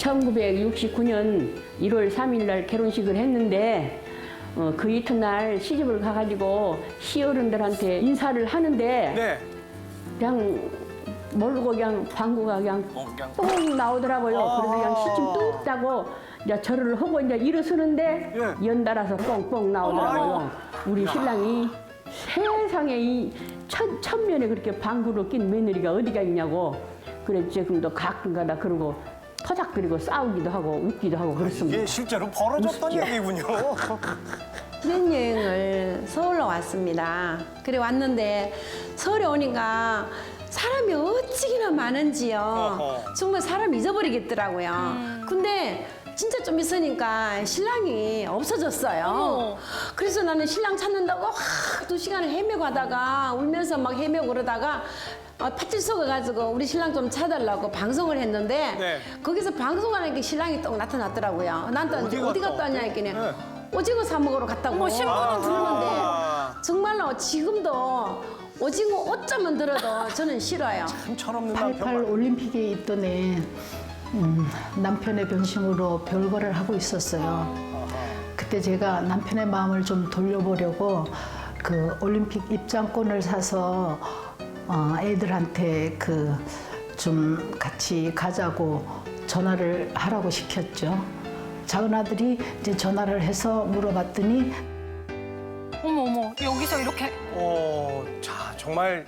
1969년 1월 3일 날 결혼식을 했는데 그 이튿날 시집을 가가지고 시어른들한테 인사를 하는데 네. 그냥 모르고 그냥 방구가 그냥 똥 나오더라고요. 그래서 그냥 시침 뚝 따고 이제 절을 하고 이제 일어서는데 예. 연달아서 뻥뻥 나오더라고요. 우리 신랑이 세상에 이 천면에 그렇게 방구를 낀 며느리가 어디가 있냐고. 그래 지금도 가끔가다 그러고 터닥거리고 싸우기도 하고 웃기도 하고 그렇습니다. 이게 실제로 벌어졌던 얘기군요. 신혼여행을 서울로 왔습니다. 그래 왔는데 서울에 오니까 사람이 어찌나 많은지요. 어허. 정말 사람 잊어버리겠더라고요. 근데 진짜 좀 있으니까 신랑이 없어졌어요. 그래서 나는 신랑 찾는다고 확 2시간을 헤매고 하다가 울면서 막 헤매고 그러다가 팥집 속아가지고 우리 신랑 좀 찾아달라고 방송을 했는데 네. 거기서 방송하는 게 신랑이 또 나타났더라고요. 난또 어디 갔다 왔냐 했더니 네. 오징어 사 먹으러 갔다고 신부는 들었는데 정말로 지금도 오징어 어쩌면 들어도 저는 싫어요. 참 철없는 88 남편. 올림픽에 있던 해 남편의 변심으로 별거를 하고 있었어요. 그때 제가 남편의 마음을 좀 돌려보려고 그 올림픽 입장권을 사서 애들한테 그 좀 같이 가자고 전화를 하라고 시켰죠. 작은 아들이 이제 전화를 해서 물어봤더니 어머 여기서 이렇게 자 정말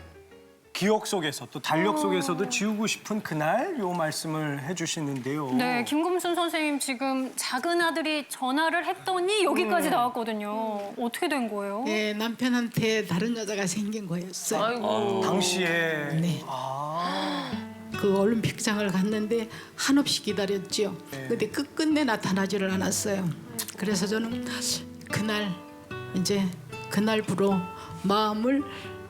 기억 속에서 또 달력 속에서도 지우고 싶은 그날 요 말씀을 해주시는데요. 네 김금순 선생님 지금 작은 아들이 전화를 했더니 여기까지 나왔거든요. 어떻게 된 거예요? 예, 남편한테 다른 여자가 생긴 거였어요. 당시에 네. 아, 그 올림픽장을 갔는데 한없이 기다렸지요. 근데 끝끝내 나타나지를 않았어요. 그래서 저는 그날부로 마음을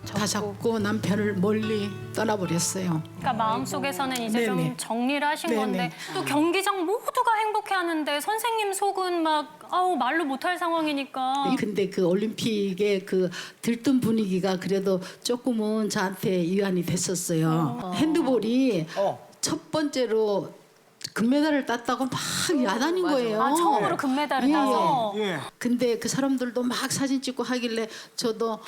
다 잡고 남편을 멀리 떠나버렸어요. 그러니까 마음속에서는 이제 좀 네네. 정리를 하신 네네. 건데 또 경기장 모두가 행복해하는데 선생님 속은 막 말로 못할 상황이니까. 근데 그 올림픽의 그 들뜬 분위기가 그래도 조금은 저한테 위안이 됐었어요. 핸드볼이 첫 번째로 금메달을 땄다고 막 야단인 거예요. 처음으로 금메달을 예. 따서. 예. 근데 그 사람들도 막 사진 찍고 하길래 저도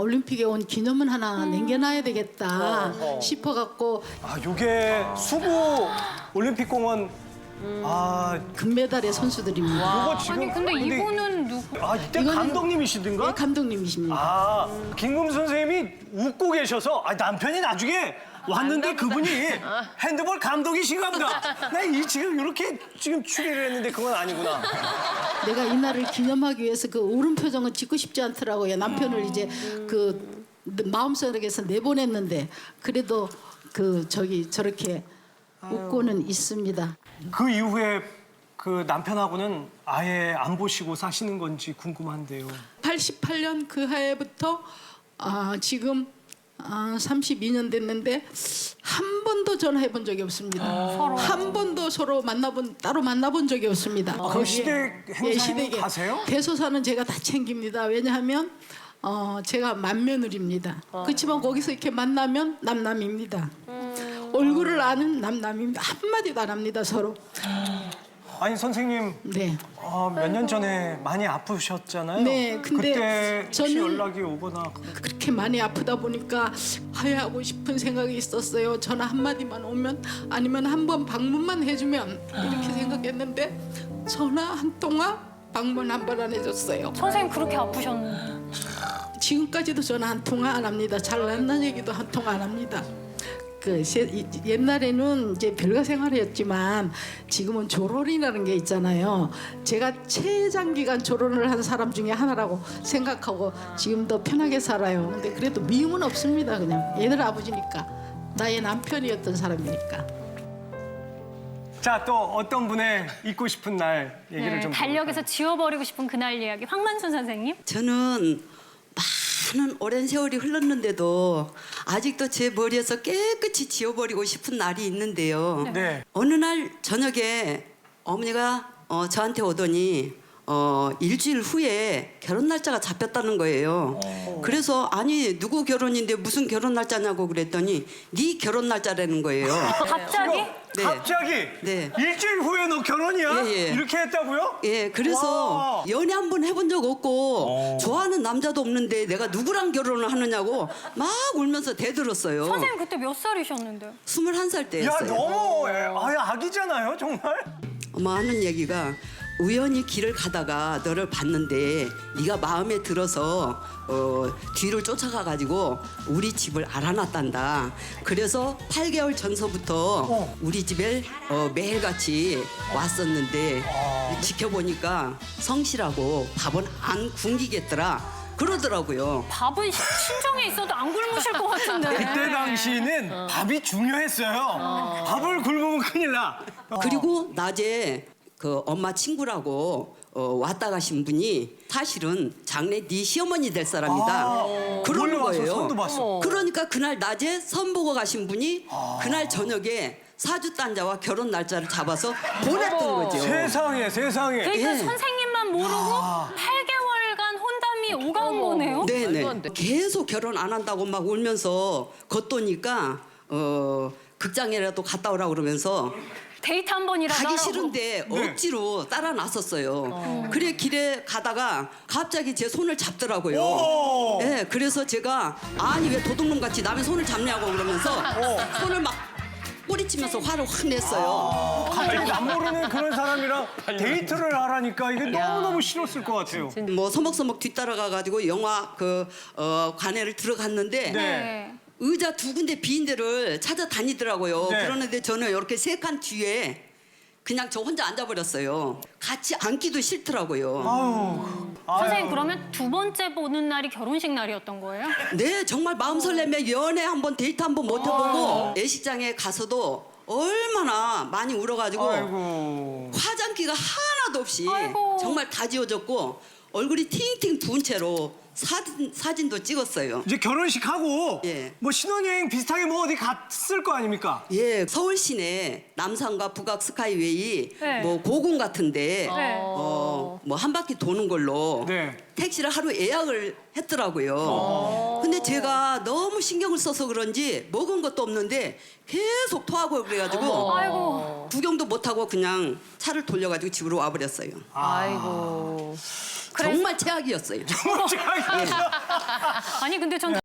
올림픽에 온 기념은 하나 남겨놔야 되겠다 싶어갖고 요게 수부 올림픽공원 금메달의 선수들입니다. 요거 지금 아니 근데 이분은 누구? 이때 이거는- 감독님이시든가? 네, 감독님이십니다. 김금 선생님이 웃고 계셔서 남편이 나중에 왔는데 그분이 핸드볼 감독이신가 보다. 나 지금 이렇게 지금 추리를 했는데 그건 아니구나. 내가 이날을 기념하기 위해서 그 울음 표정은 짓고 싶지 않더라고요. 남편을 이제 그 마음속에서 내보냈는데 그래도 저렇게 웃고는 있습니다. 그 이후에 그 남편하고는 아예 안 보시고 사시는 건지 궁금한데요. 88년 그 해부터 지금 32년 됐는데 한 번도 전화해 본 적이 없습니다. 한 번도 서로 따로 만나본 적이 없습니다. 그럼 시댁 행사에는 시댁에 가세요? 대소사는 제가 다 챙깁니다. 왜냐하면 제가 맏며느리입니다. 그렇지만 거기서 이렇게 만나면 남남입니다. 얼굴을 아는 남남입니다. 한마디도 안 합니다, 서로. 아니 선생님 네. 몇 년 전에 많이 아프셨잖아요. 네, 근데 그때 혹시 저는 연락이 오거나 그렇게 많이 아프다 보니까 화해하고 싶은 생각이 있었어요. 전화 한마디만 오면 아니면 한번 방문만 해주면 이렇게 생각했는데 전화 한 통화 방문 한 번 안 해줬어요. 선생님 그렇게 아프셨는데. 지금까지도 전화 한 통화 안 합니다. 잘났나 얘기도 한 통화 안 합니다. 옛날에는 이제 별거 생활이었지만 지금은 조론이라는 게 있잖아요. 제가 최장기간 조론을 한 사람 중에 하나라고 생각하고 지금도 편하게 살아요. 근데 그래도 미움은 없습니다. 그냥 얘들 아버지니까 나의 남편이었던 사람이니까. 자, 또 어떤 분의 잊고 싶은 날 얘기를 좀 달력에서 지워버리고 싶은 그날 이야기. 황만순 선생님. 저는 많은 오랜 세월이 흘렀는데도 아직도 제 머리에서 깨끗이 지워버리고 싶은 날이 있는데요. 네. 어느 날 저녁에 어머니가 저한테 오더니 일주일 후에 결혼 날짜가 잡혔다는 거예요. 그래서 아니 누구 결혼인데 무슨 결혼 날짜냐고 그랬더니 네 결혼 날짜라는 거예요. 갑자기? 네. 갑자기 네. 일주일 후에 너 결혼이야? 예, 예. 이렇게 했다고요? 예, 그래서 와. 연애 한 번 해본 적 없고 좋아하는 남자도 없는데 내가 누구랑 결혼을 하느냐고 막 울면서 대들었어요. 선생님 그때 몇 살이셨는데요? 21살 야 때였어요. 너무 아기잖아요 정말. 엄마 하는 얘기가 우연히 길을 가다가 너를 봤는데 네가 마음에 들어서 뒤를 쫓아가 가지고 우리 집을 알아놨단다. 그래서 8개월 전서부터 우리 집에 매일같이 왔었는데 지켜보니까 성실하고 밥은 안 굶기겠더라 그러더라고요. 밥은 친정에 있어도 안 굶으실 것 같은데. 그때 당시는 밥이 중요했어요. 밥을 굶으면 큰일 나. 그리고 낮에 그 엄마 친구라고 왔다 가신 분이 사실은 장래 네 시어머니 될 사람이다. 그러는 몰려와서 거예요. 선도 봤어. 그러니까 그날 낮에 선 보고 가신 분이 그날 저녁에 사주단자와 결혼 날짜를 잡아서 보냈던 거죠. 세상에. 그러니까 예. 선생님만 모르고 8개월간 혼담이 오가온 거네요? 네네. 계속 결혼 안 한다고 막 울면서 겉도니까 극장에라도 갔다 오라 그러면서 데이트 한 번이라도 가기 하라고. 싫은데 억지로 따라 나섰어요. 그래 길에 가다가 갑자기 제 손을 잡더라고요. 오. 예, 그래서 제가 아니 왜 도둑놈 같이 남의 손을 잡냐고 그러면서 손을 막 뿌리치면서 화를 확 냈어요. 갑자기 남 모르는 그런 사람이랑 데이트를 하라니까 이게 너무너무 싫었을 것 같아요. 뭐 서먹서먹 뒤따라가 가지고 영화 관에를 들어갔는데 네. 의자 두 군데 빈 데를 찾아다니더라고요. 네. 그러는데 저는 이렇게 세 칸 뒤에 그냥 저 혼자 앉아버렸어요. 같이 앉기도 싫더라고요. 선생님 그러면 두 번째 보는 날이 결혼식 날이었던 거예요? 네, 정말 마음 설레며 연애 한번 데이트 한번 못 해보고 예식장에 가서도 얼마나 많이 울어가지고 아이고. 화장기가 하나도 없이 아이고. 정말 다 지워졌고 얼굴이 팅팅 부은 채로 사진도 찍었어요. 이제 결혼식 하고 예. 뭐 신혼여행 비슷하게 뭐 어디 갔을 거 아닙니까? 예, 서울 시내 남산과 북악 스카이웨이 네. 뭐 고궁 같은데 네. 뭐 한 바퀴 도는 걸로 네. 택시를 하루 예약을 했더라고요. 근데 제가 너무 신경을 써서 그런지 먹은 것도 없는데 계속 토하고 그래가지고 아이고. 구경도 못하고 그냥 차를 돌려가지고 집으로 와버렸어요. 아이고. 정말 최악이었어요. 정말 아니 근데 전